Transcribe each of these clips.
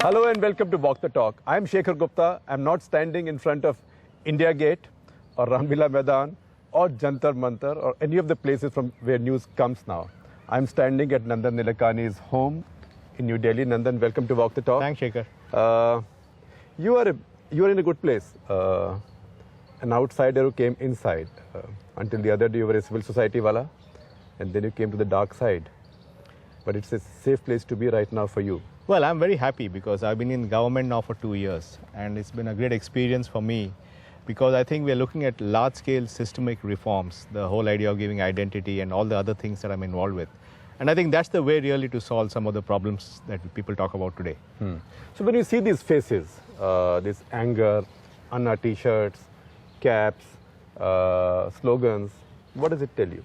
Hello and welcome to Walk the Talk. I'm Shekhar Gupta. I'm not standing in front of India Gate or Ramlila Maidan or Jantar Mantar or any of the places from where news comes now. I'm standing at Nandan Nilekani's home in New Delhi. Nandan, welcome to Walk the Talk. Thanks, Shekhar. You are in a good place. An outsider who came inside. Until the other day you were a civil society wala and then you came to the dark side. But it's a safe place to be right now for you. Well, I'm very happy because I've been in government now for 2 years and it's been a great experience for me because I think we're looking at large-scale systemic reforms, the whole idea of giving identity and all the other things that I'm involved with. And I think that's the way really to solve some of the problems that people talk about today. So when you see these faces, this anger, Anna t-shirts, caps, slogans, what does it tell you?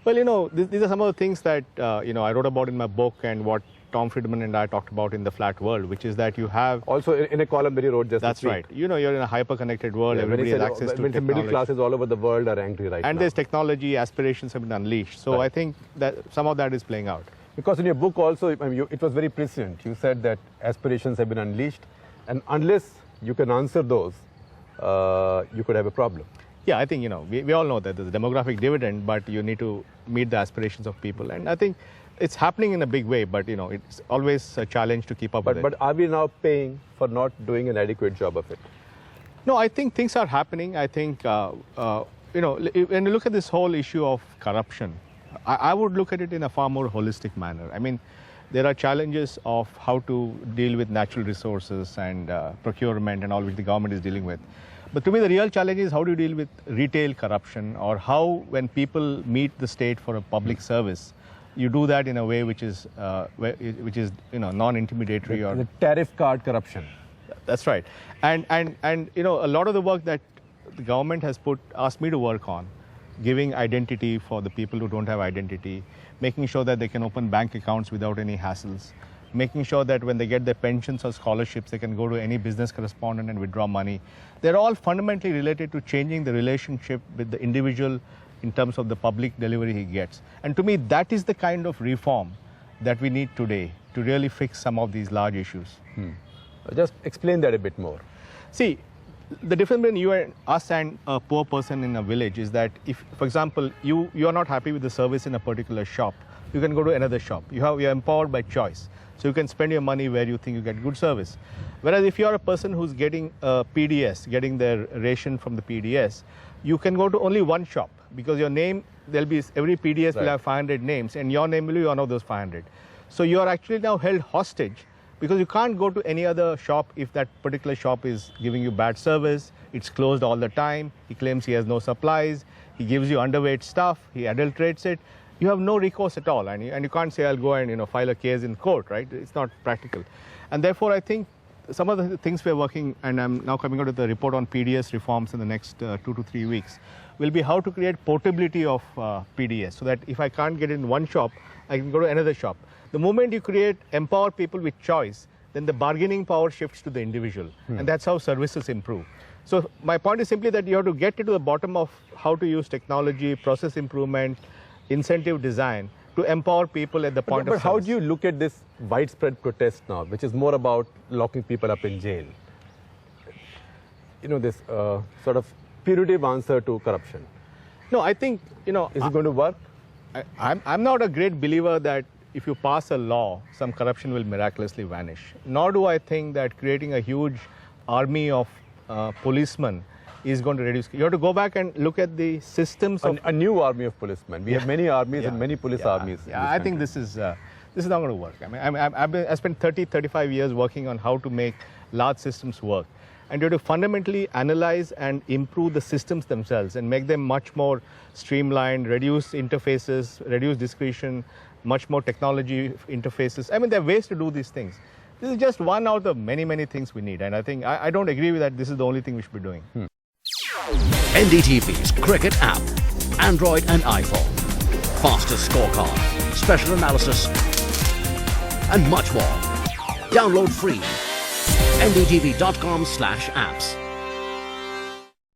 Well, these are some of the things that, I wrote about in my book and what Tom Friedman and I talked about in The Flat World, which is that you have... Also in a column that you wrote just That's right. You're in a hyper-connected world. Everybody has access to technology. Middle classes all over the world are angry right now. And there's technology, aspirations have been unleashed. So I think that some of that is playing out. Because in your book also, it was very prescient. You said that aspirations have been unleashed. And unless you can answer those, you could have a problem. Yeah, I think, we all know that there's a demographic dividend, but you need to meet the aspirations of people. And I think it's happening in a big way, but, it's always a challenge to keep up with it. But are we now paying for not doing an adequate job of it? No, I think things are happening. I think, when you look at this whole issue of corruption, I would look at it in a far more holistic manner. I mean, there are challenges of how to deal with natural resources and procurement and all which the government is dealing with. But to me, the real challenge is how do you deal with retail corruption or how, when people meet the state for a public service, you do that in a way which is non-intimidatory or... The tariff card corruption. That's right. And a lot of the work that the government has asked me to work on, giving identity for the people who don't have identity, making sure that they can open bank accounts without any hassles, making sure that when they get their pensions or scholarships, they can go to any business correspondent and withdraw money. They're all fundamentally related to changing the relationship with the individual in terms of the public delivery he gets. And to me, that is the kind of reform that we need today to really fix some of these large issues. Just explain that a bit more. See, the difference between you and us and a poor person in a village is that if, for example, you are not happy with the service in a particular shop, you can go to another shop. You're empowered by choice. So you can spend your money where you think you get good service. Whereas if you're a person who's getting a PDS, getting their ration from the PDS, you can go to only one shop because your name, every PDS will have 500 names and your name will be one of those 500. So you are actually now held hostage because you can't go to any other shop if that particular shop is giving you bad service, it's closed all the time, he claims he has no supplies, he gives you underweight stuff, he adulterates it. You have no recourse at all, and you can't say, I'll go and file a case in court, right? It's not practical. And therefore, I think some of the things we're working, and I'm now coming out with a report on PDS reforms in the next 2 to 3 weeks, will be how to create portability of PDS, so that if I can't get in one shop, I can go to another shop. The moment you empower people with choice, then the bargaining power shifts to the individual, and that's how services improve. So my point is simply that you have to get to the bottom of how to use technology, process improvement, incentive design to empower people at the point of service. But how do you look at this widespread protest now, which is more about locking people up in jail? This sort of punitive answer to corruption. No, I think, Is it going to work? I'm not a great believer that if you pass a law, some corruption will miraculously vanish. Nor do I think that creating a huge army of policemen is going to reduce. You have to go back and look at the systems of a new army of policemen. We have many armies and many police armies. Yeah, I think this is not going to work. I spent 35 years working on how to make large systems work. And you have to fundamentally analyze and improve the systems themselves and make them much more streamlined, reduce interfaces, reduce discretion, much more technology interfaces. There are ways to do these things. This is just one out of many, many things we need. And I think I don't agree with that. This is the only thing we should be doing. NDTV's cricket app, Android and iPhone, fastest scorecard, special analysis, and much more. Download free. ndtv.com/apps.